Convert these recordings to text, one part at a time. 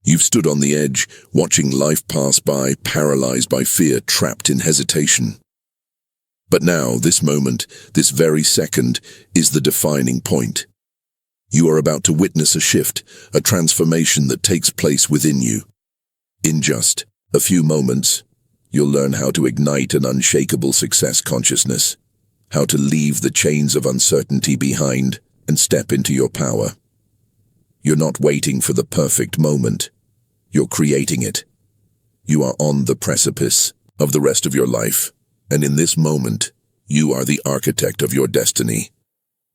You've stood on the edge, watching life pass by, paralyzed by fear, trapped in hesitation. But now, this moment, this very second, is the defining point. You are about to witness a shift, a transformation that takes place within you. In just a few moments, you'll learn how to ignite an unshakable success consciousness, how to leave the chains of uncertainty behind and step into your power. You're not waiting for the perfect moment. You're creating it. You are on the precipice of the rest of your life, and in this moment, you are the architect of your destiny.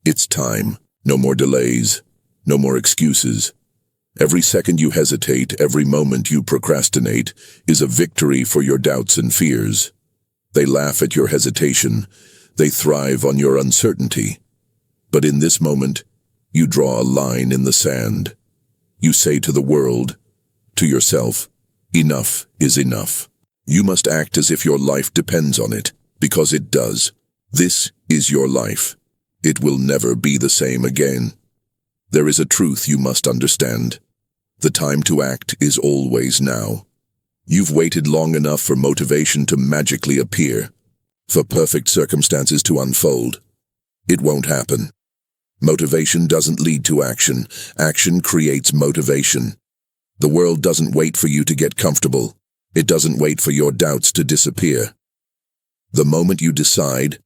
It's time. No more delays. No more excuses. Every second you hesitate, every moment you procrastinate, is a victory for your doubts and fears. They laugh at your hesitation. They thrive on your uncertainty. But in this moment, you draw a line in the sand. You say to the world, to yourself, enough is enough. You must act as if your life depends on it, because it does. This is your life. It will never be the same again. There is a truth you must understand. The time to act is always now. You've waited long enough for motivation to magically appear, for perfect circumstances to unfold. It won't happen. Motivation doesn't lead to action. Action creates motivation. The world doesn't wait for you to get comfortable. It doesn't wait for your doubts to disappear. The moment you decide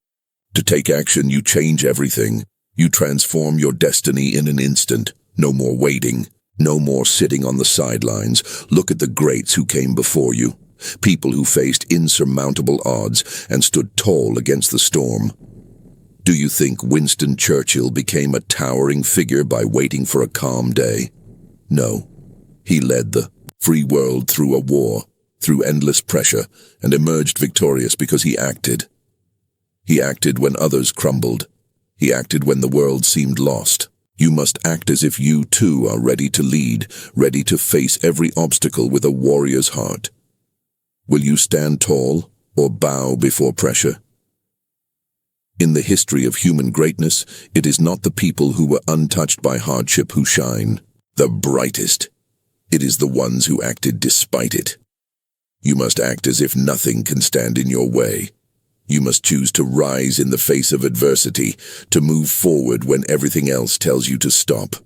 to take action, you change everything. You transform your destiny in an instant. No more waiting. No more sitting on the sidelines. Look at the greats who came before you. People who faced insurmountable odds and stood tall against the storm. Do you think Winston Churchill became a towering figure by waiting for a calm day? No. He led the free world through a war, through endless pressure, and emerged victorious because he acted. He acted when others crumbled. He acted when the world seemed lost. You must act as if you too are ready to lead, ready to face every obstacle with a warrior's heart. Will you stand tall or bow before pressure? In the history of human greatness, it is not the people who were untouched by hardship who shine, the brightest. It is the ones who acted despite it. You must act as if nothing can stand in your way. You must choose to rise in the face of adversity, to move forward when everything else tells you to stop.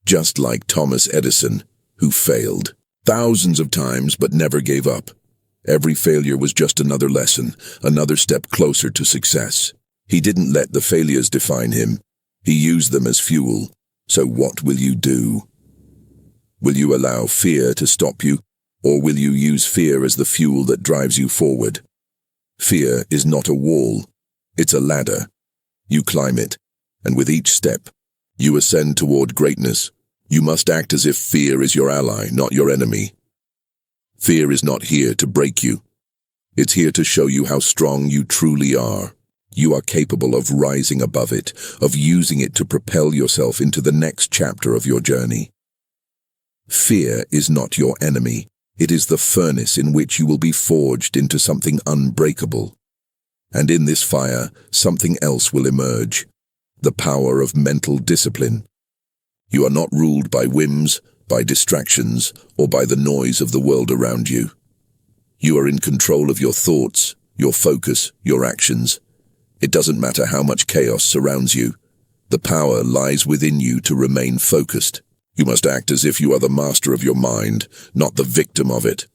Just like Thomas Edison, who failed thousands of times but never gave up. Every failure was just another lesson, another step closer to success. He didn't let the failures define him. He used them as fuel. So what will you do? Will you allow fear to stop you, or will you use fear as the fuel that drives you forward? Fear is not a wall. It's a ladder. You climb it, and with each step, you ascend toward greatness. You must act as if fear is your ally, not your enemy. Fear is not here to break you. It's here to show you how strong you truly are. You are capable of rising above it, of using it to propel yourself into the next chapter of your journey. Fear is not your enemy. It is the furnace in which you will be forged into something unbreakable. And in this fire, something else will emerge. The power of mental discipline. You are not ruled by whims, by distractions, or by the noise of the world around you. You are in control of your thoughts, your focus, your actions. It doesn't matter how much chaos surrounds you. The power lies within you to remain focused. You must act as if you are the master of your mind, not the victim of it.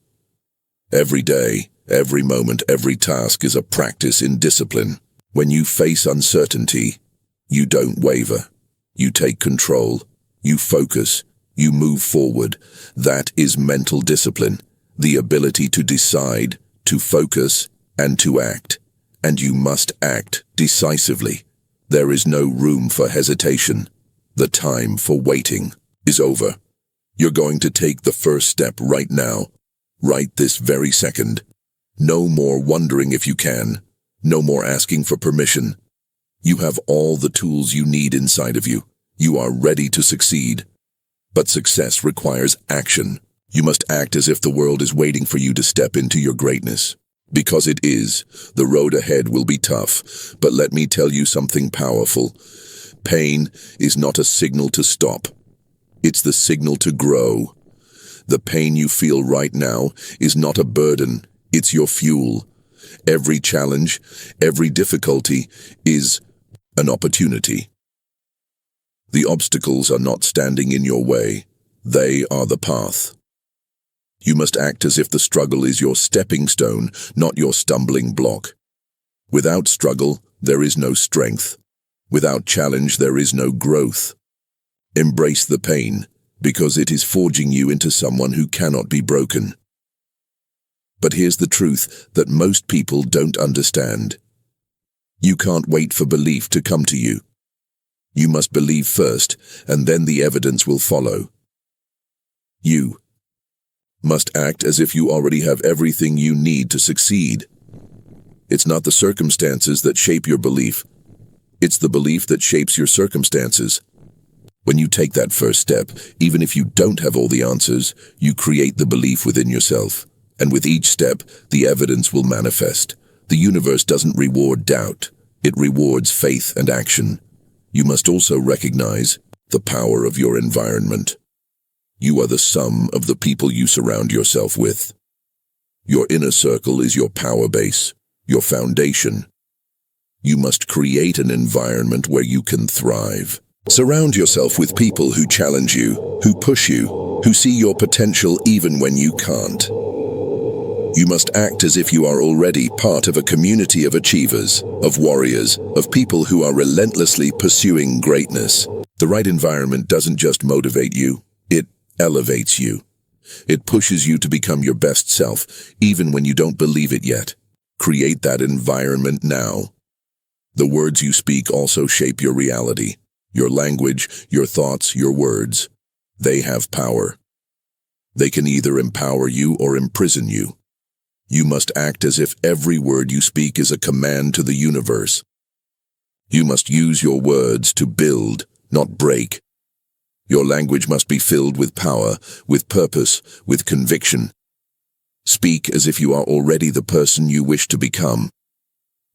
Every day, every moment, every task is a practice in discipline. When you face uncertainty, you don't waver. You take control. You focus. You move forward. That is mental discipline, the ability to decide, to focus, and to act. And you must act decisively. There is no room for hesitation. The time for waiting is over. You're going to take the first step right now, right this very second. No more wondering if you can. No more asking for permission. You have all the tools you need inside of you. You are ready to succeed. But success requires action. You must act as if the world is waiting for you to step into your greatness. Because it is. The road ahead will be tough. But let me tell you something powerful. Pain is not a signal to stop. It's the signal to grow. The pain you feel right now is not a burden, it's your fuel. Every challenge, every difficulty is an opportunity. The obstacles are not standing in your way, they are the path. You must act as if the struggle is your stepping stone, not your stumbling block. Without struggle, there is no strength. Without challenge, there is no growth. Embrace the pain, because it is forging you into someone who cannot be broken. But here's the truth that most people don't understand. You can't wait for belief to come to you. You must believe first, and then the evidence will follow. You must act as if you already have everything you need to succeed. It's not the circumstances that shape your belief. It's the belief that shapes your circumstances. When you take that first step, even if you don't have all the answers, you create the belief within yourself. And with each step, the evidence will manifest. The universe doesn't reward doubt. It rewards faith and action. You must also recognize the power of your environment. You are the sum of the people you surround yourself with. Your inner circle is your power base, your foundation. You must create an environment where you can thrive. Surround yourself with people who challenge you, who push you, who see your potential even when you can't. You must act as if you are already part of a community of achievers, of warriors, of people who are relentlessly pursuing greatness. The right environment doesn't just motivate you, it elevates you. It pushes you to become your best self, even when you don't believe it yet. Create that environment now. The words you speak also shape your reality. Your language, your thoughts, your words. They have power. They can either empower you or imprison you. You must act as if every word you speak is a command to the universe. You must use your words to build, not break. Your language must be filled with power, with purpose, with conviction. Speak as if you are already the person you wish to become.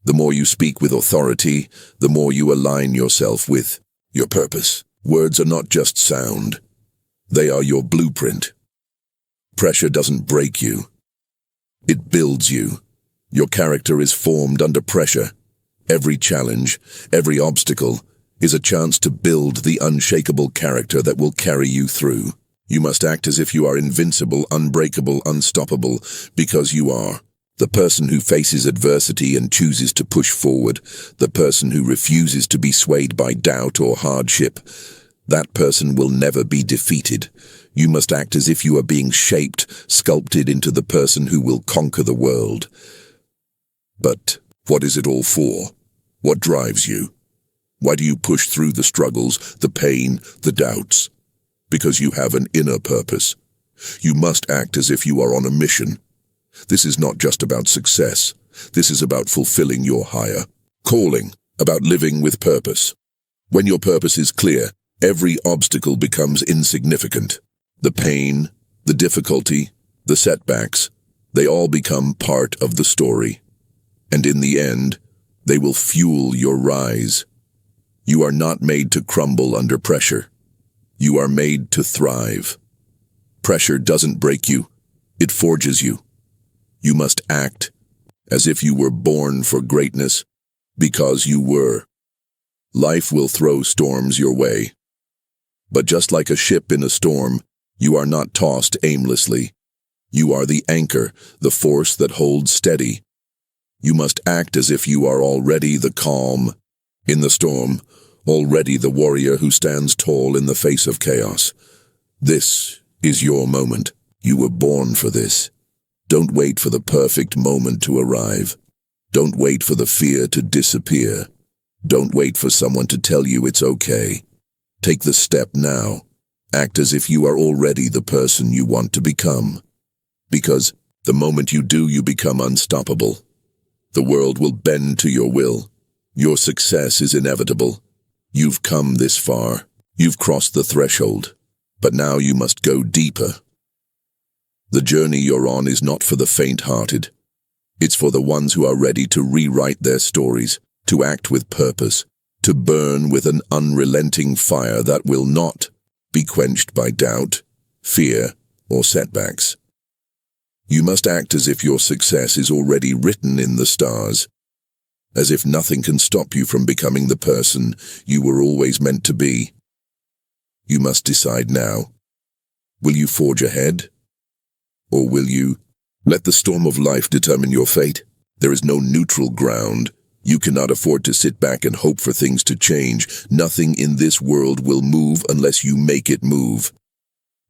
The more you speak with authority, the more you align yourself with your purpose. Words are not just sound. They are your blueprint. Pressure doesn't break you. It builds you. Your character is formed under pressure. Every challenge, every obstacle, is a chance to build the unshakable character that will carry you through. You must act as if you are invincible, unbreakable, unstoppable, because you are. The person who faces adversity and chooses to push forward, the person who refuses to be swayed by doubt or hardship, that person will never be defeated. You must act as if you are being shaped, sculpted into the person who will conquer the world. But what is it all for? What drives you? Why do you push through the struggles, the pain, the doubts? Because you have an inner purpose. You must act as if you are on a mission. This is not just about success. This is about fulfilling your higher calling, about living with purpose. When your purpose is clear, every obstacle becomes insignificant. The pain, the difficulty, the setbacks, they all become part of the story. And in the end, they will fuel your rise. You are not made to crumble under pressure. You are made to thrive. Pressure doesn't break you, it forges you. You must act as if you were born for greatness, because you were. Life will throw storms your way. But just like a ship in a storm, you are not tossed aimlessly. You are the anchor, the force that holds steady. You must act as if you are already the calm in the storm, already the warrior who stands tall in the face of chaos. This is your moment. You were born for this. Don't wait for the perfect moment to arrive. Don't wait for the fear to disappear. Don't wait for someone to tell you it's okay. Take the step now. Act as if you are already the person you want to become. Because the moment you do, you become unstoppable. The world will bend to your will. Your success is inevitable. You've come this far. You've crossed the threshold. But now you must go deeper. The journey you're on is not for the faint-hearted. It's for the ones who are ready to rewrite their stories, to act with purpose, to burn with an unrelenting fire that will not be quenched by doubt, fear, or setbacks. You must act as if your success is already written in the stars, as if nothing can stop you from becoming the person you were always meant to be. You must decide now. Will you forge ahead? Or will you let the storm of life determine your fate? There is no neutral ground. You cannot afford to sit back and hope for things to change. Nothing in this world will move unless you make it move.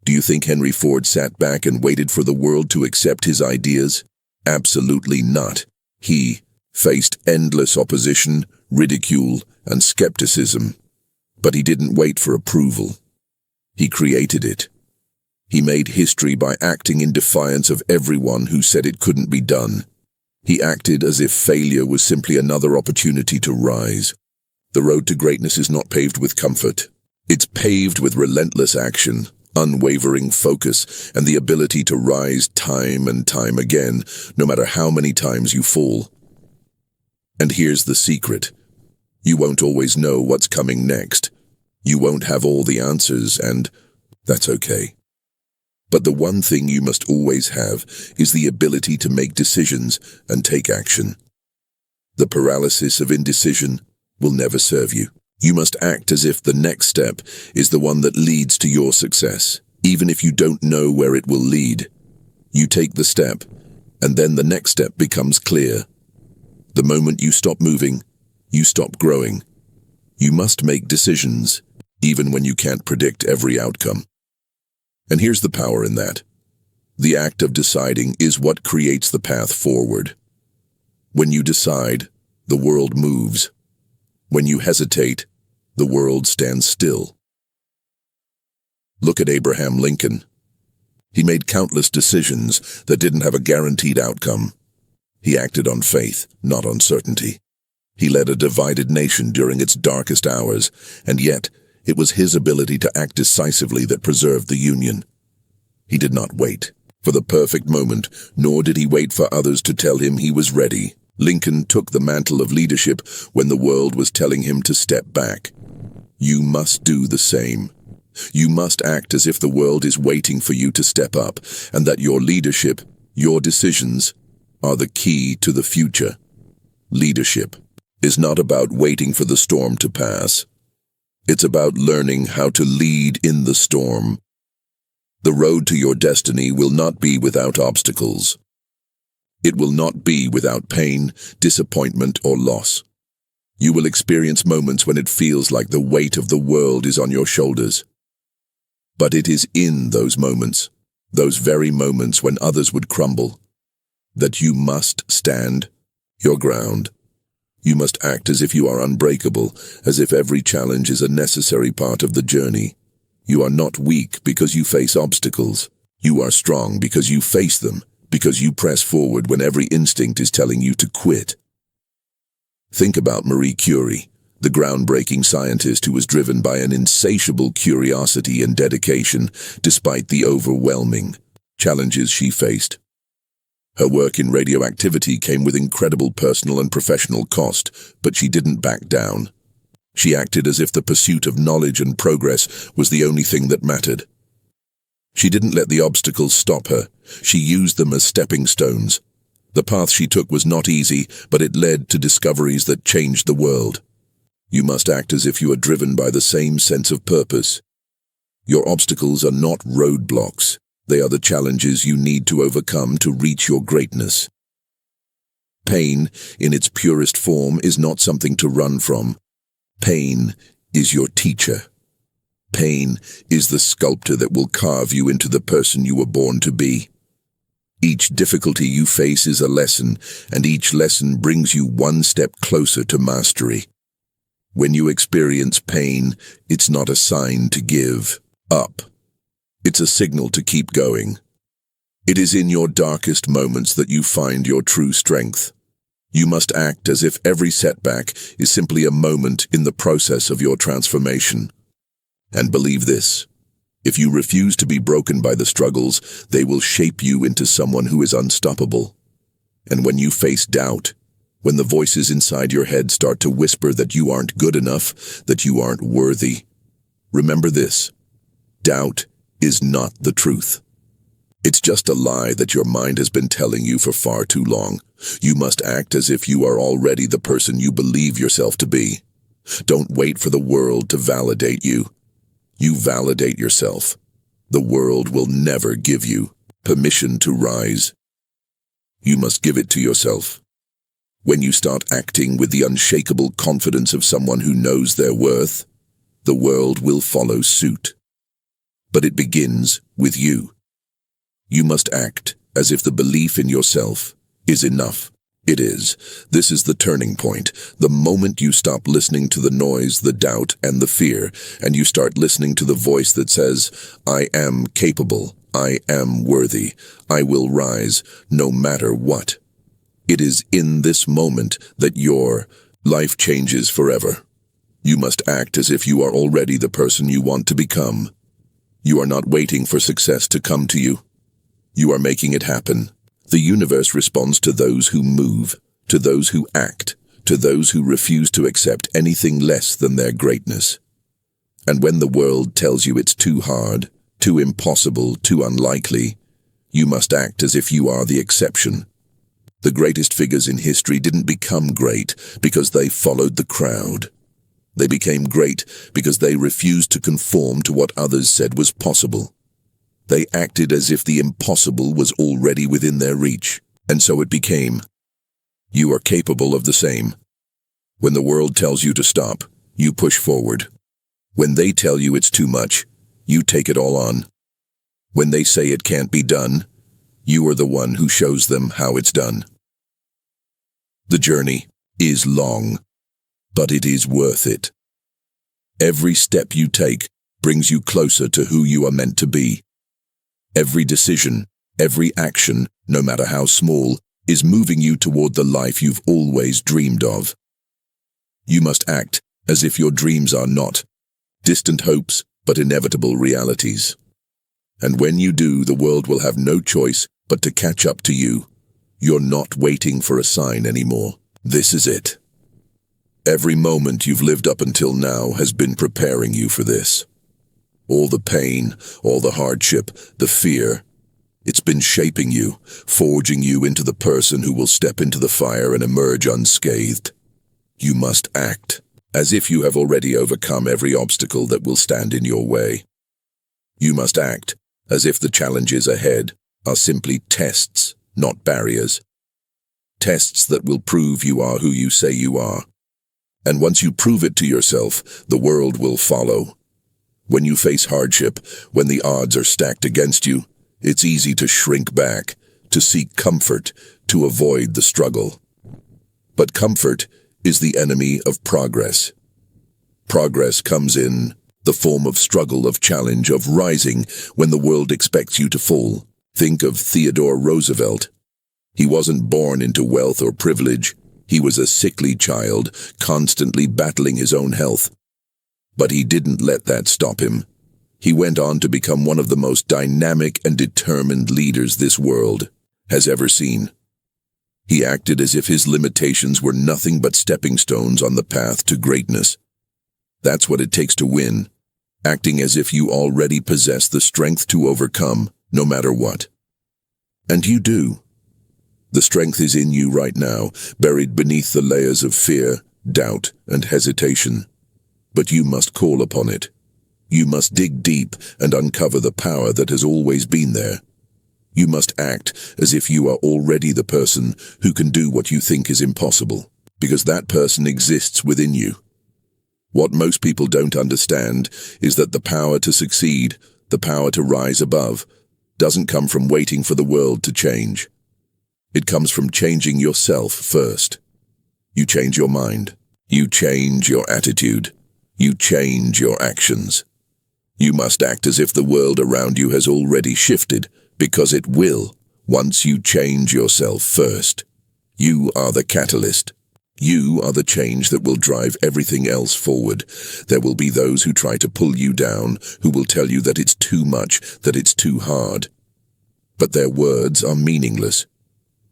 Do you think Henry Ford sat back and waited for the world to accept his ideas? Absolutely not. He faced endless opposition, ridicule, and skepticism. But he didn't wait for approval. He created it. He made history by acting in defiance of everyone who said it couldn't be done. He acted as if failure was simply another opportunity to rise. The road to greatness is not paved with comfort. It's paved with relentless action, unwavering focus, and the ability to rise time and time again, no matter how many times you fall. And here's the secret. You won't always know what's coming next. You won't have all the answers, and that's okay. But the one thing you must always have is the ability to make decisions and take action. The paralysis of indecision will never serve you. You must act as if the next step is the one that leads to your success, even if you don't know where it will lead. You take the step, and then the next step becomes clear. The moment you stop moving, you stop growing. You must make decisions, even when you can't predict every outcome. And here's the power in that. The act of deciding is what creates the path forward. When you decide, the world moves. When you hesitate, the world stands still. Look at Abraham Lincoln. He made countless decisions that didn't have a guaranteed outcome. He acted on faith, not on certainty. He led a divided nation during its darkest hours, and yet it was his ability to act decisively that preserved the Union. He did not wait for the perfect moment, nor did he wait for others to tell him he was ready. Lincoln took the mantle of leadership when the world was telling him to step back. You must do the same. You must act as if the world is waiting for you to step up, and that your leadership, your decisions, are the key to the future. Leadership is not about waiting for the storm to pass. It's about learning how to lead in the storm. The road to your destiny will not be without obstacles. It will not be without pain, disappointment, or loss. You will experience moments when it feels like the weight of the world is on your shoulders. But it is in those moments, those very moments when others would crumble, that you must stand your ground. You must act as if you are unbreakable, as if every challenge is a necessary part of the journey. You are not weak because you face obstacles. You are strong because you face them, because you press forward when every instinct is telling you to quit. Think about Marie Curie, the groundbreaking scientist who was driven by an insatiable curiosity and dedication despite the overwhelming challenges she faced. Her work in radioactivity came with incredible personal and professional cost, but she didn't back down. She acted as if the pursuit of knowledge and progress was the only thing that mattered. She didn't let the obstacles stop her. She used them as stepping stones. The path she took was not easy, but it led to discoveries that changed the world. You must act as if you are driven by the same sense of purpose. Your obstacles are not roadblocks. They are the challenges you need to overcome to reach your greatness. Pain, in its purest form, is not something to run from. Pain is your teacher. Pain is the sculptor that will carve you into the person you were born to be. Each difficulty you face is a lesson, and each lesson brings you one step closer to mastery. When you experience pain, it's not a sign to give up. It's a signal to keep going. It is in your darkest moments that you find your true strength. You must act as if every setback is simply a moment in the process of your transformation. And believe this, if you refuse to be broken by the struggles, they will shape you into someone who is unstoppable. And when you face doubt, when the voices inside your head start to whisper that you aren't good enough, that you aren't worthy, remember this: doubt is not the truth. It's just a lie that your mind has been telling you for far too long. You must act as if you are already the person you believe yourself to be. Don't wait for the world to validate you. You validate yourself. The world will never give you permission to rise. You must give it to yourself. When you start acting with the unshakable confidence of someone who knows their worth, the world will follow suit. But it begins with you. You must act as if the belief in yourself is enough. It is. This is the turning point. The moment you stop listening to the noise, the doubt, and the fear, and you start listening to the voice that says, I am capable, I am worthy, I will rise, no matter what. It is in this moment that your life changes forever. You must act as if you are already the person you want to become. You are not waiting for success to come to you. You are making it happen. The universe responds to those who move, to those who act, to those who refuse to accept anything less than their greatness. And when the world tells you it's too hard, too impossible, too unlikely, you must act as if you are the exception. The greatest figures in history didn't become great because they followed the crowd. They became great because they refused to conform to what others said was possible. They acted as if the impossible was already within their reach, and so it became. You are capable of the same. When the world tells you to stop, you push forward. When they tell you it's too much, you take it all on. When they say it can't be done, you are the one who shows them how it's done. The journey is long, but it is worth it. Every step you take brings you closer to who you are meant to be. Every decision, every action, no matter how small, is moving you toward the life you've always dreamed of. You must act as if your dreams are not distant hopes, but inevitable realities. And when you do, the world will have no choice but to catch up to you. You're not waiting for a sign anymore. This is it. Every moment you've lived up until now has been preparing you for this. All the pain, all the hardship, the fear, it's been shaping you, forging you into the person who will step into the fire and emerge unscathed. You must act as if you have already overcome every obstacle that will stand in your way. You must act as if the challenges ahead are simply tests, not barriers. Tests that will prove you are who you say you are. And once you prove it to yourself, the world will follow. When you face hardship, when the odds are stacked against you, it's easy to shrink back, to seek comfort, to avoid the struggle. But comfort is the enemy of progress. Progress comes in the form of struggle, of challenge, of rising when the world expects you to fall. Think of Theodore Roosevelt. He wasn't born into wealth or privilege. He was a sickly child, constantly battling his own health. But he didn't let that stop him. He went on to become one of the most dynamic and determined leaders this world has ever seen. He acted as if his limitations were nothing but stepping stones on the path to greatness. That's what it takes to win, acting as if you already possess the strength to overcome, no matter what. And you do. The strength is in you right now, buried beneath the layers of fear, doubt, and hesitation. But you must call upon it. You must dig deep and uncover the power that has always been there. You must act as if you are already the person who can do what you think is impossible, because that person exists within you. What most people don't understand is that the power to succeed, the power to rise above, doesn't come from waiting for the world to change. It comes from changing yourself first. You change your mind. You change your attitude. You change your actions. You must act as if the world around you has already shifted, because it will, once you change yourself first. You are the catalyst. You are the change that will drive everything else forward. There will be those who try to pull you down, who will tell you that it's too much, that it's too hard. But their words are meaningless.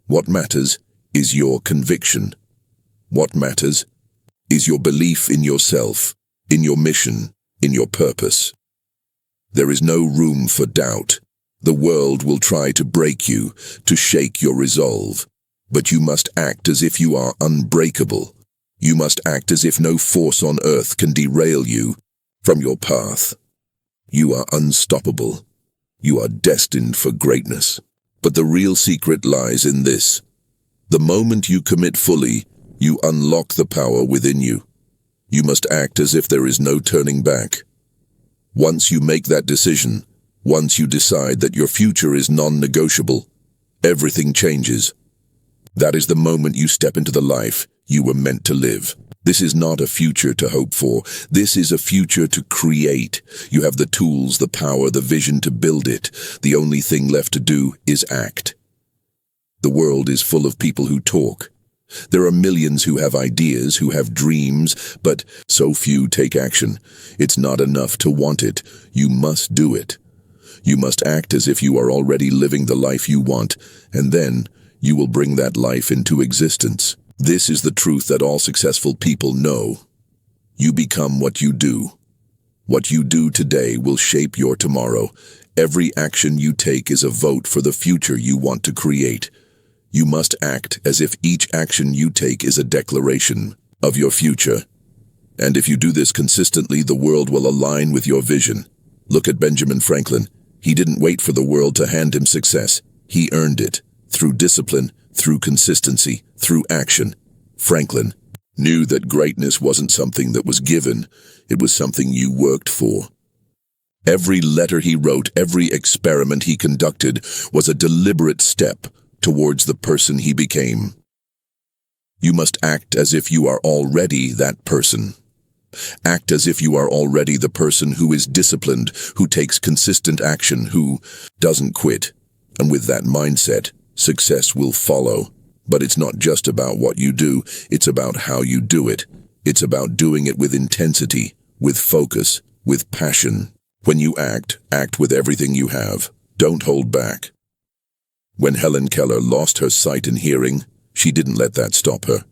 What matters is your conviction. What matters is your belief in yourself, in your mission, in your purpose. There is no room for doubt. The world will try to break you, to shake your resolve. But you must act as if you are unbreakable. You must act as if no force on earth can derail you from your path. You are unstoppable. You are destined for greatness. But the real secret lies in this. The moment you commit fully, you unlock the power within you. You must act as if there is no turning back. Once you make that decision, once you decide that your future is non-negotiable, everything changes. That is the moment you step into the life you were meant to live. This is not a future to hope for. This is a future to create. You have the tools, the power, the vision to build it. The only thing left to do is act. The world is full of people who talk. There are millions who have ideas, who have dreams, but so few take action. It's not enough to want it. You must do it. You must act as if you are already living the life you want, and then you will bring that life into existence. This is the truth that all successful people know. You become what you do. What you do today will shape your tomorrow. Every action you take is a vote for the future you want to create. You must act as if each action you take is a declaration of your future. And if you do this consistently, the world will align with your vision. Look at Benjamin Franklin. He didn't wait for the world to hand him success. He earned it. Through discipline, through consistency, through action. Franklin knew that greatness wasn't something that was given, it was something you worked for. Every letter he wrote, every experiment he conducted was a deliberate step towards the person he became. You must act as if you are already that person. Act as if you are already the person who is disciplined, who takes consistent action, who doesn't quit. And with that mindset, success will follow. But it's not just about what you do, it's about how you do it. It's about doing it with intensity, with focus, with passion. When you act, act with everything you have. Don't hold back. When Helen Keller lost her sight and hearing, she didn't let that stop her.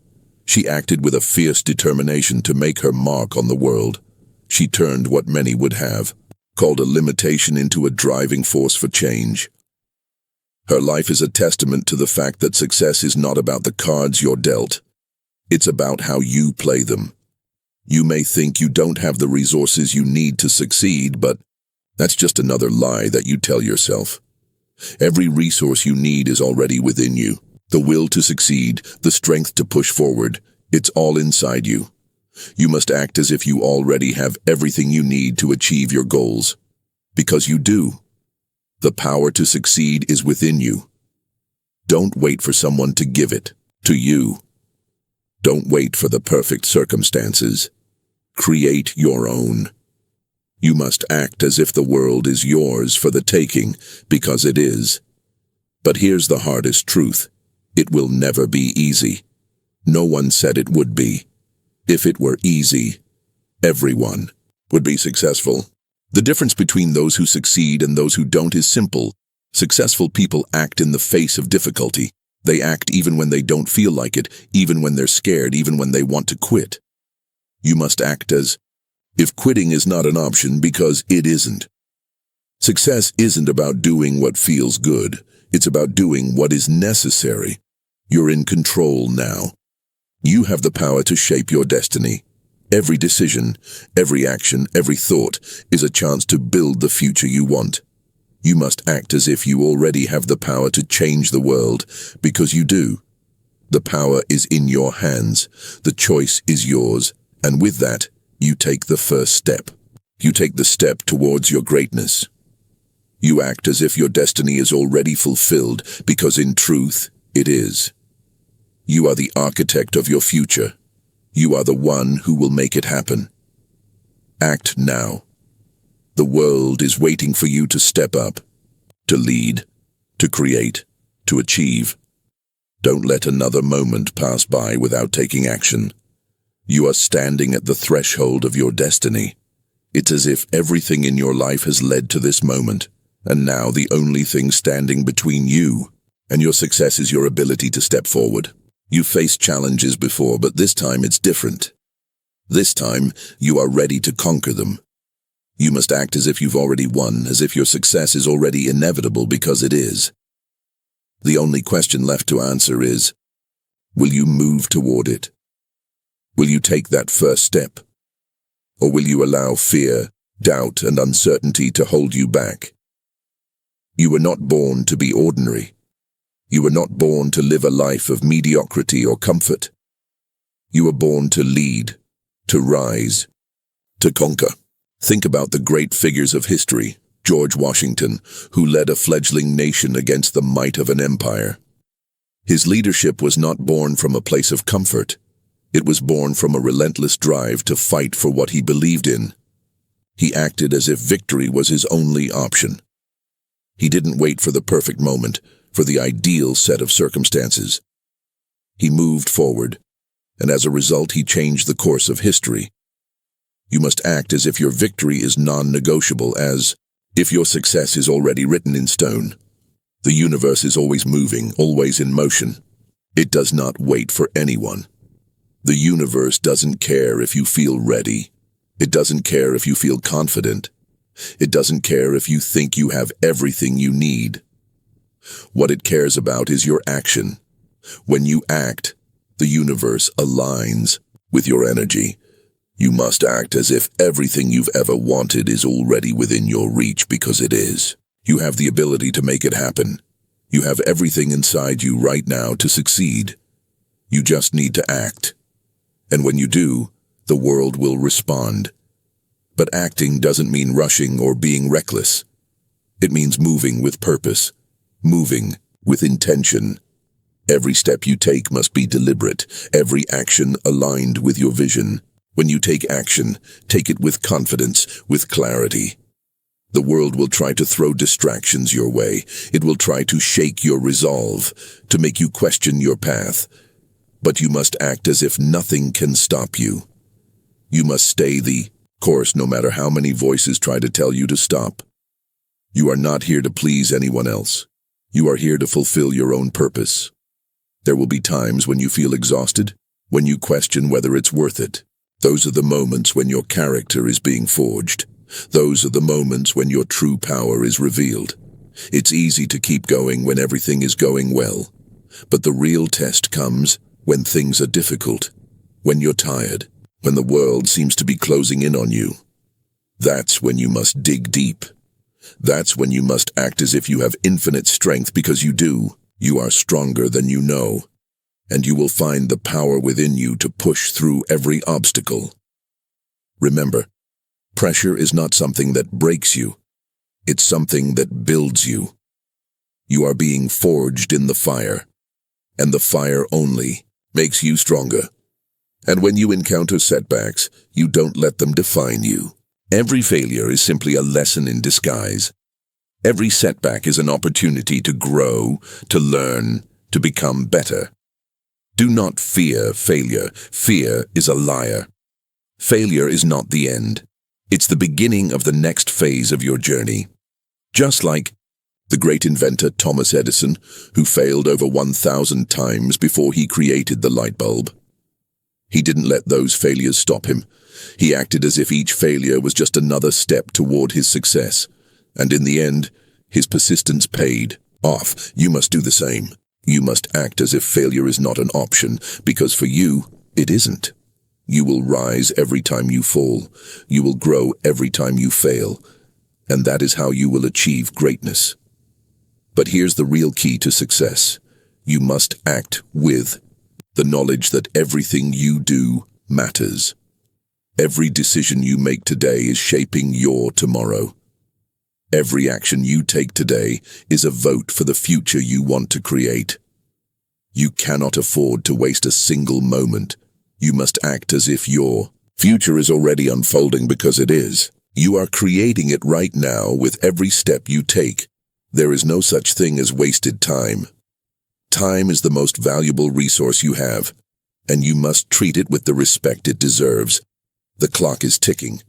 She acted with a fierce determination to make her mark on the world. She turned what many would have called a limitation into a driving force for change. Her life is a testament to the fact that success is not about the cards you're dealt. It's about how you play them. You may think you don't have the resources you need to succeed, but that's just another lie that you tell yourself. Every resource you need is already within you. The will to succeed, the strength to push forward, it's all inside you. You must act as if you already have everything you need to achieve your goals. Because you do. The power to succeed is within you. Don't wait for someone to give it to you. Don't wait for the perfect circumstances. Create your own. You must act as if the world is yours for the taking, because it is. But here's the hardest truth. It will never be easy. No one said it would be. If it were easy, everyone would be successful. The difference between those who succeed and those who don't is simple. Successful people act in the face of difficulty. They act even when they don't feel like it, even when they're scared, even when they want to quit. You must act as if quitting is not an option, because it isn't. Success isn't about doing what feels good. It's about doing what is necessary. You're in control now. You have the power to shape your destiny. Every decision, every action, every thought is a chance to build the future you want. You must act as if you already have the power to change the world, because you do. The power is in your hands. The choice is yours. And with that, you take the first step. You take the step towards your greatness. You act as if your destiny is already fulfilled, because in truth, it is. You are the architect of your future. You are the one who will make it happen. Act now. The world is waiting for you to step up, to lead, to create, to achieve. Don't let another moment pass by without taking action. You are standing at the threshold of your destiny. It's as if everything in your life has led to this moment, and now the only thing standing between you and your success is your ability to step forward. You've faced challenges before, but this time it's different. This time, you are ready to conquer them. You must act as if you've already won, as if your success is already inevitable because it is. The only question left to answer is, will you move toward it? Will you take that first step? Or will you allow fear, doubt, and uncertainty to hold you back? You were not born to be ordinary. You were not born to live a life of mediocrity or comfort. You were born to lead, to rise, to conquer. Think about the great figures of history. George Washington, who led a fledgling nation against the might of an empire. His leadership was not born from a place of comfort. It was born from a relentless drive to fight for what he believed in. He acted as if victory was his only option. He didn't wait for the perfect moment, for the ideal set of circumstances. He moved forward, and as a result he changed the course of history. You must act as if your victory is non-negotiable, as if your success is already written in stone. The universe is always moving, always in motion. It does not wait for anyone. The universe doesn't care if you feel ready. It doesn't care if you feel confident. It doesn't care if you think you have everything you need. What it cares about is your action. When you act, the universe aligns with your energy. You must act as if everything you've ever wanted is already within your reach, because it is. You have the ability to make it happen. You have everything inside you right now to succeed. You just need to act. And when you do, the world will respond. But acting doesn't mean rushing or being reckless. It means moving with purpose, moving with intention. Every step you take must be deliberate, every action aligned with your vision. When you take action, take it with confidence, with clarity. The world will try to throw distractions your way. It will try to shake your resolve, to make you question your path. But you must act as if nothing can stop you. You must stay the course no matter how many voices try to tell you to stop. You are not here to please anyone else. You are here to fulfill your own purpose. There will be times when you feel exhausted, when you question whether it's worth it. Those are the moments when your character is being forged. Those are the moments when your true power is revealed. It's easy to keep going when everything is going well. But the real test comes when things are difficult, when you're tired, when the world seems to be closing in on you. That's when you must dig deep. That's when you must act as if you have infinite strength, because you do. You are stronger than you know. And you will find the power within you to push through every obstacle. Remember, pressure is not something that breaks you. It's something that builds you. You are being forged in the fire, and the fire only makes you stronger. And when you encounter setbacks, you don't let them define you. Every failure is simply a lesson in disguise. Every setback is an opportunity to grow, to learn, to become better. Do not fear failure. Fear is a liar. Failure is not the end. It's the beginning of the next phase of your journey. Just like the great inventor Thomas Edison, who failed over 1,000 times before he created the light bulb. He didn't let those failures stop him. He acted as if each failure was just another step toward his success. And in the end, his persistence paid off. You must do the same. You must act as if failure is not an option, because for you, it isn't. You will rise every time you fall. You will grow every time you fail. And that is how you will achieve greatness. But here's the real key to success. You must act with the knowledge that everything you do matters. Every decision you make today is shaping your tomorrow. Every action you take today is a vote for the future you want to create. You cannot afford to waste a single moment. You must act as if your future is already unfolding, because it is. You are creating it right now with every step you take. There is no such thing as wasted time. Time is the most valuable resource you have, and you must treat it with the respect it deserves. The clock is ticking.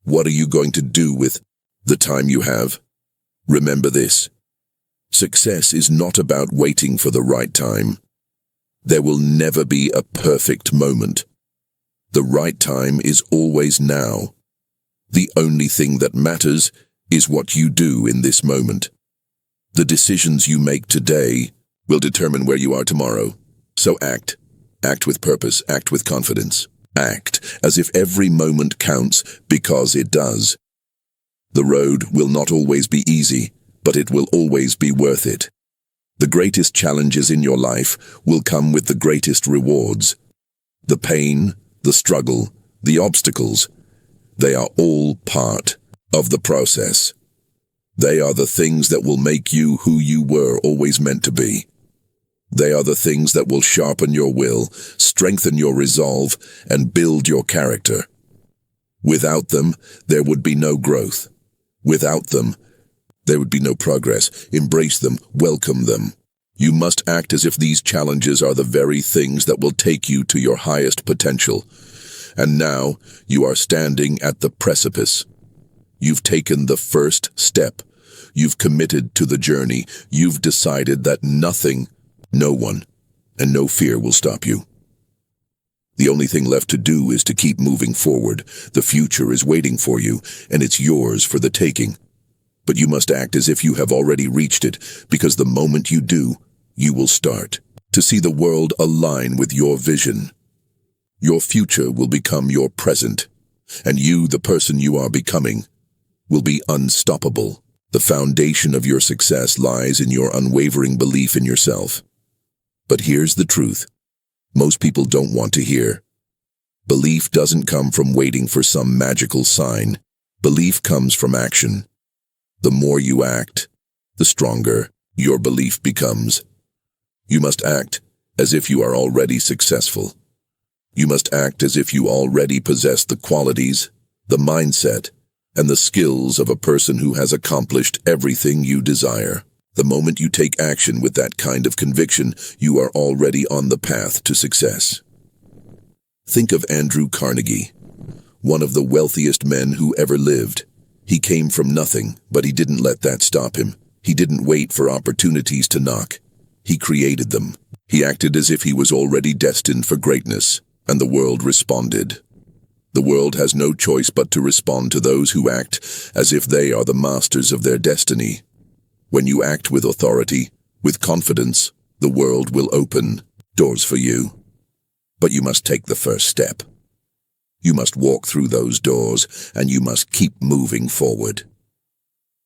What are you going to do with the time you have? Remember this. Success is not about waiting for the right time. There will never be a perfect moment. The right time is always now. The only thing that matters is what you do in this moment. The decisions you make today will determine where you are tomorrow. So act. Act with purpose. Act with confidence. Act as if every moment counts, because it does. The road will not always be easy, but it will always be worth it. The greatest challenges in your life will come with the greatest rewards. The pain, the struggle, the obstacles, they are all part of the process. They are the things that will make you who you were always meant to be. They are the things that will sharpen your will, strengthen your resolve, and build your character. Without them, there would be no growth. Without them, there would be no progress. Embrace them, welcome them. You must act as if these challenges are the very things that will take you to your highest potential. And now, you are standing at the precipice. You've taken the first step. You've committed to the journey. You've decided that nothing, no one, and no fear will stop you. The only thing left to do is to keep moving forward. The future is waiting for you, and it's yours for the taking. But you must act as if you have already reached it, because the moment you do, you will start to see the world align with your vision. Your future will become your present, and you, the person you are becoming, will be unstoppable. The foundation of your success lies in your unwavering belief in yourself. But here's the truth. Most people don't want to hear. Belief doesn't come from waiting for some magical sign. Belief comes from action. The more you act, the stronger your belief becomes. You must act as if you are already successful. You must act as if you already possess the qualities, the mindset, and the skills of a person who has accomplished everything you desire. The moment you take action with that kind of conviction, you are already on the path to success. Think of Andrew Carnegie, one of the wealthiest men who ever lived. He came from nothing, but he didn't let that stop him. He didn't wait for opportunities to knock. He created them. He acted as if he was already destined for greatness, and the world responded. The world has no choice but to respond to those who act as if they are the masters of their destiny. When you act with authority, with confidence, the world will open doors for you. But you must take the first step. You must walk through those doors, and you must keep moving forward.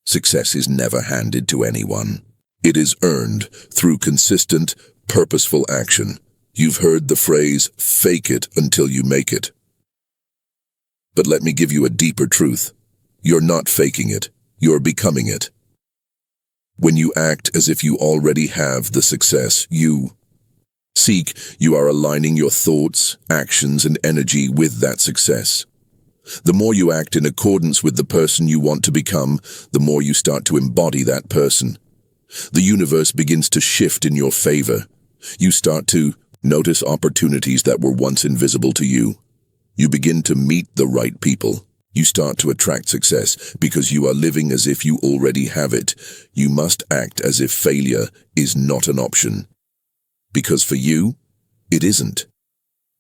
Success is never handed to anyone. It is earned through consistent, purposeful action. You've heard the phrase, fake it until you make it. But let me give you a deeper truth. You're not faking it. You're becoming it. When you act as if you already have the success you seek, you are aligning your thoughts, actions, and energy with that success. The more you act in accordance with the person you want to become, the more you start to embody that person. The universe begins to shift in your favor. You start to notice opportunities that were once invisible to you. You begin to meet the right people. You start to attract success because you are living as if you already have it. You must act as if failure is not an option. Because for you, it isn't.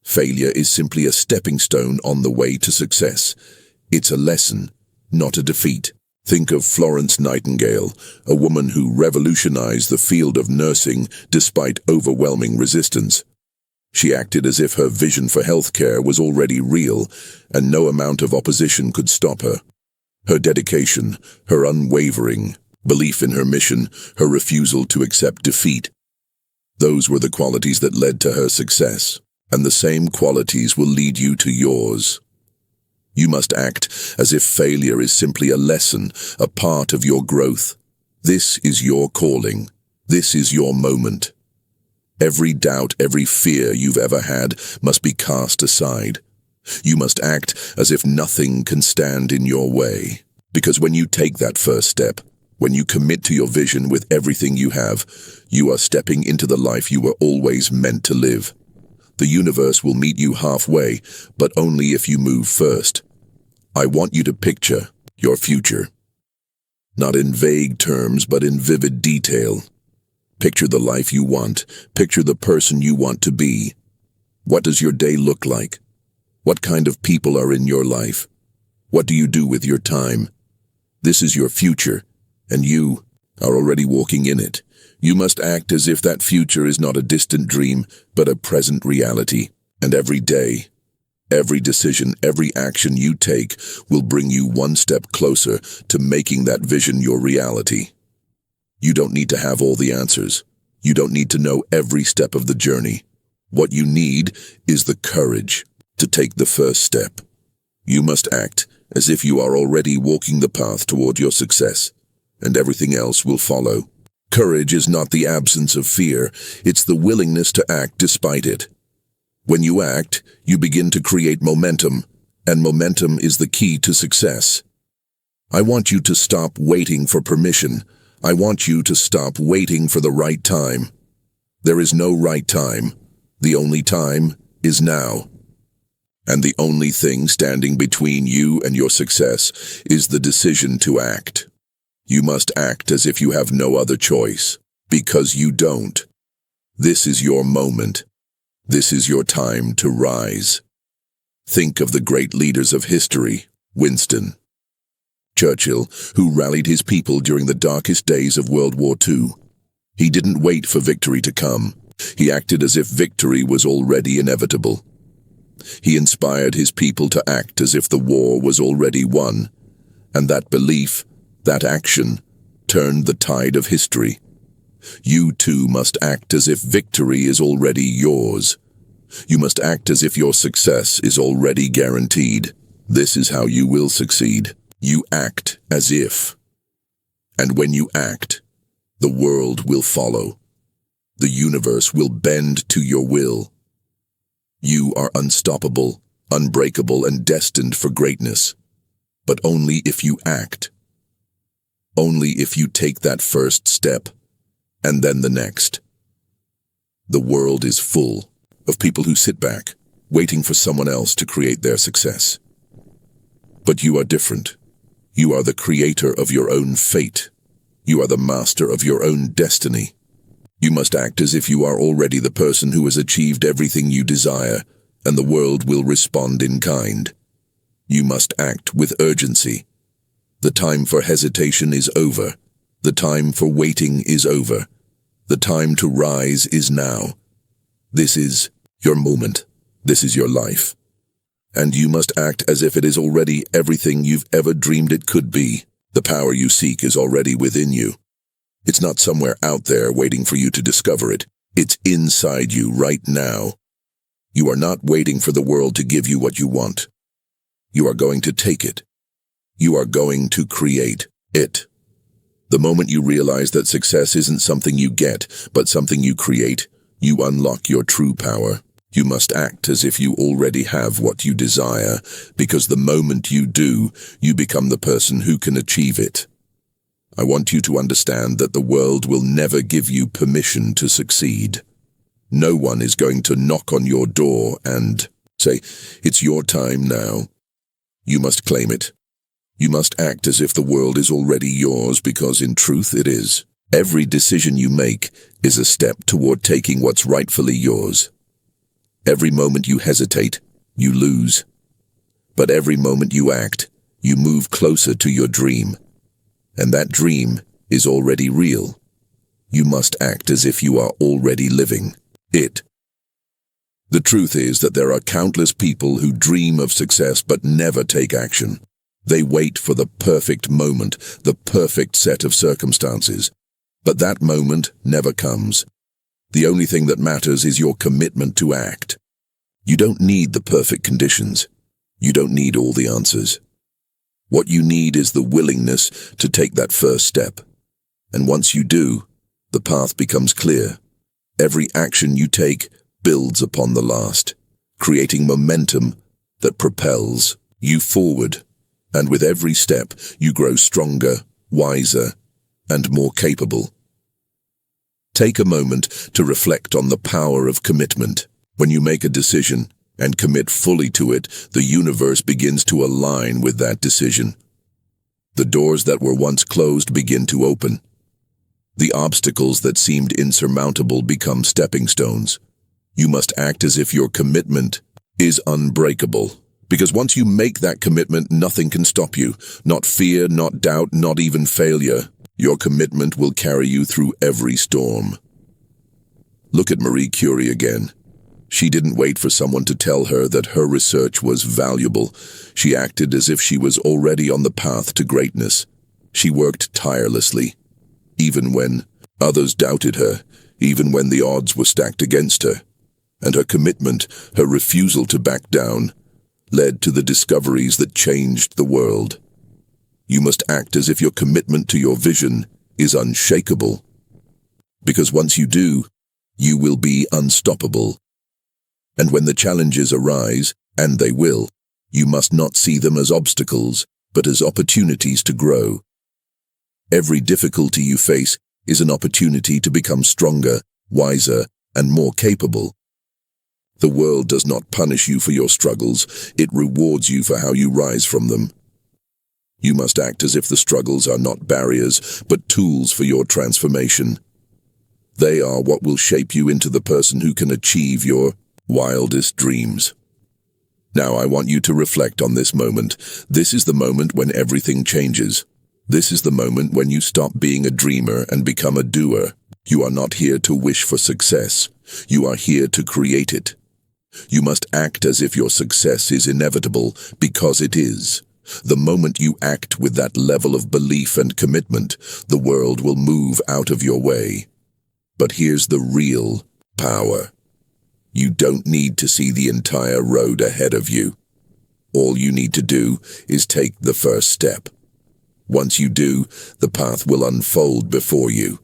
Failure is simply a stepping stone on the way to success. It's a lesson, not a defeat. Think of Florence Nightingale, a woman who revolutionized the field of nursing despite overwhelming resistance. She acted as if her vision for healthcare was already real, and no amount of opposition could stop her. Her dedication, her unwavering belief in her mission, her refusal to accept defeat, those were the qualities that led to her success, and the same qualities will lead you to yours. You must act as if failure is simply a lesson, a part of your growth. This is your calling. This is your moment. Every doubt, every fear you've ever had must be cast aside. You must act as if nothing can stand in your way. Because when you take that first step, when you commit to your vision with everything you have, you are stepping into the life you were always meant to live. The universe will meet you halfway, but only if you move first. I want you to picture your future. Not in vague terms, but in vivid detail. Picture the life you want. Picture the person you want to be. What does your day look like? What kind of people are in your life? What do you do with your time? This is your future, and you are already walking in it. You must act as if that future is not a distant dream, but a present reality. And every day, every decision, every action you take will bring you one step closer to making that vision your reality. You don't need to have all the answers. You don't need to know every step of the journey. What you need is the courage to take the first step. You must act as if you are already walking the path toward your success, and everything else will follow. Courage is not the absence of fear, it's the willingness to act despite it. When you act, you begin to create momentum, and momentum is the key to success. I want you to stop waiting for permission. I want you to stop waiting for the right time. There is no right time. The only time is now. And the only thing standing between you and your success is the decision to act. You must act as if you have no other choice, because you don't. This is your moment. This is your time to rise. Think of the great leaders of history, Winston Churchill, who rallied his people during the darkest days of World War II. He didn't wait for victory to come. He acted as if victory was already inevitable. He inspired his people to act as if the war was already won, and that belief, that action, turned the tide of history. You too must act as if victory is already yours. You must act as if your success is already guaranteed. This is how you will succeed. You act as if. And when you act, the world will follow. The universe will bend to your will. You are unstoppable, unbreakable, and destined for greatness. But only if you act. Only if you take that first step, and then the next. The world is full of people who sit back, waiting for someone else to create their success. But you are different. You are the creator of your own fate. You are the master of your own destiny. You must act as if you are already the person who has achieved everything you desire, and the world will respond in kind. You must act with urgency. The time for hesitation is over. The time for waiting is over. The time to rise is now. This is your moment. This is your life. And you must act as if it is already everything you've ever dreamed it could be. The power you seek is already within you. It's not somewhere out there waiting for you to discover it. It's inside you right now. You are not waiting for the world to give you what you want. You are going to take it. You are going to create it. The moment you realize that success isn't something you get, but something you create, you unlock your true power. You must act as if you already have what you desire, because the moment you do, you become the person who can achieve it. I want you to understand that the world will never give you permission to succeed. No one is going to knock on your door and say, "It's your time now." You must claim it. You must act as if the world is already yours, because in truth it is. Every decision you make is a step toward taking what's rightfully yours. Every moment you hesitate, you lose. But every moment you act, you move closer to your dream. And that dream is already real. You must act as if you are already living it. The truth is that there are countless people who dream of success but never take action. They wait for the perfect moment, the perfect set of circumstances. But that moment never comes. The only thing that matters is your commitment to act. You don't need the perfect conditions. You don't need all the answers. What you need is the willingness to take that first step. And once you do, the path becomes clear. Every action you take builds upon the last, creating momentum that propels you forward. And with every step, you grow stronger, wiser, and more capable. Take a moment to reflect on the power of commitment. When you make a decision and commit fully to it, the universe begins to align with that decision. The doors that were once closed begin to open. The obstacles that seemed insurmountable become stepping stones. You must act as if your commitment is unbreakable. Because once you make that commitment, nothing can stop you. Not fear, not doubt, not even failure. Your commitment will carry you through every storm. Look at Marie Curie again. She didn't wait for someone to tell her that her research was valuable. She acted as if she was already on the path to greatness. She worked tirelessly, even when others doubted her, even when the odds were stacked against her. And her commitment, her refusal to back down, led to the discoveries that changed the world. You must act as if your commitment to your vision is unshakable. Because once you do, you will be unstoppable. And when the challenges arise, and they will, you must not see them as obstacles, but as opportunities to grow. Every difficulty you face is an opportunity to become stronger, wiser, and more capable. The world does not punish you for your struggles, it rewards you for how you rise from them. You must act as if the struggles are not barriers, but tools for your transformation. They are what will shape you into the person who can achieve your wildest dreams. Now I want you to reflect on this moment. This is the moment when everything changes. This is the moment when you stop being a dreamer and become a doer. You are not here to wish for success. You are here to create it. You must act as if your success is inevitable, because it is. The moment you act with that level of belief and commitment, the world will move out of your way. But here's the real power. You don't need to see the entire road ahead of you. All you need to do is take the first step. Once you do, the path will unfold before you.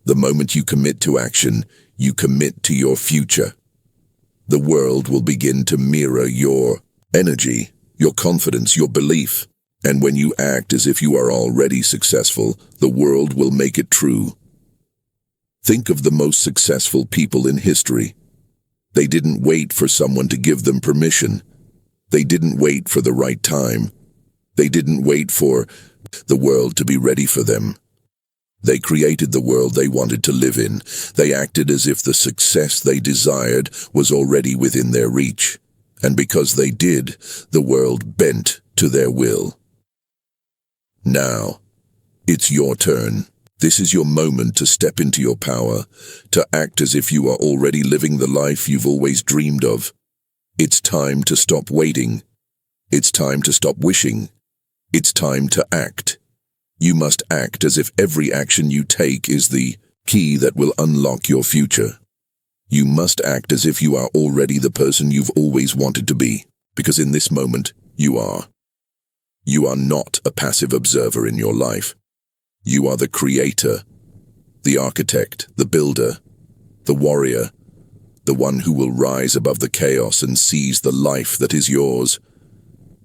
The moment you commit to action, you commit to your future. The world will begin to mirror your energy, your confidence, your belief. And when you act as if you are already successful, the world will make it true. Think of the most successful people in history. They didn't wait for someone to give them permission. They didn't wait for the right time. They didn't wait for the world to be ready for them. They created the world they wanted to live in. They acted as if the success they desired was already within their reach. And because they did, the world bent to their will. Now, it's your turn. This is your moment to step into your power, to act as if you are already living the life you've always dreamed of. It's time to stop waiting. It's time to stop wishing. It's time to act. You must act as if every action you take is the key that will unlock your future. You must act as if you are already the person you've always wanted to be, because in this moment, you are. You are not a passive observer in your life. You are the creator, the architect, the builder, the warrior, the one who will rise above the chaos and seize the life that is yours.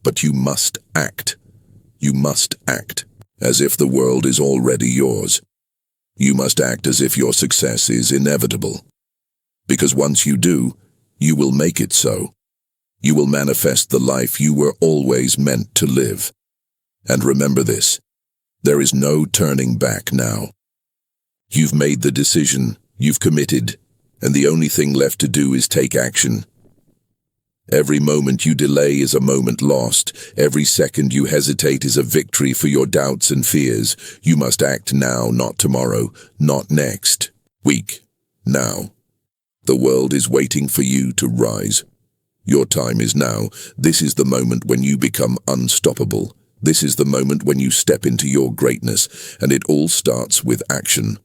But you must act. You must act as if the world is already yours. You must act as if your success is inevitable. Because once you do, you will make it so. You will manifest the life you were always meant to live. And remember this, there is no turning back now. You've made the decision, you've committed, and the only thing left to do is take action. Every moment you delay is a moment lost. Every second you hesitate is a victory for your doubts and fears. You must act now, not tomorrow, not next week, now. The world is waiting for you to rise. Your time is now. This is the moment when you become unstoppable. This is the moment when you step into your greatness, and it all starts with action.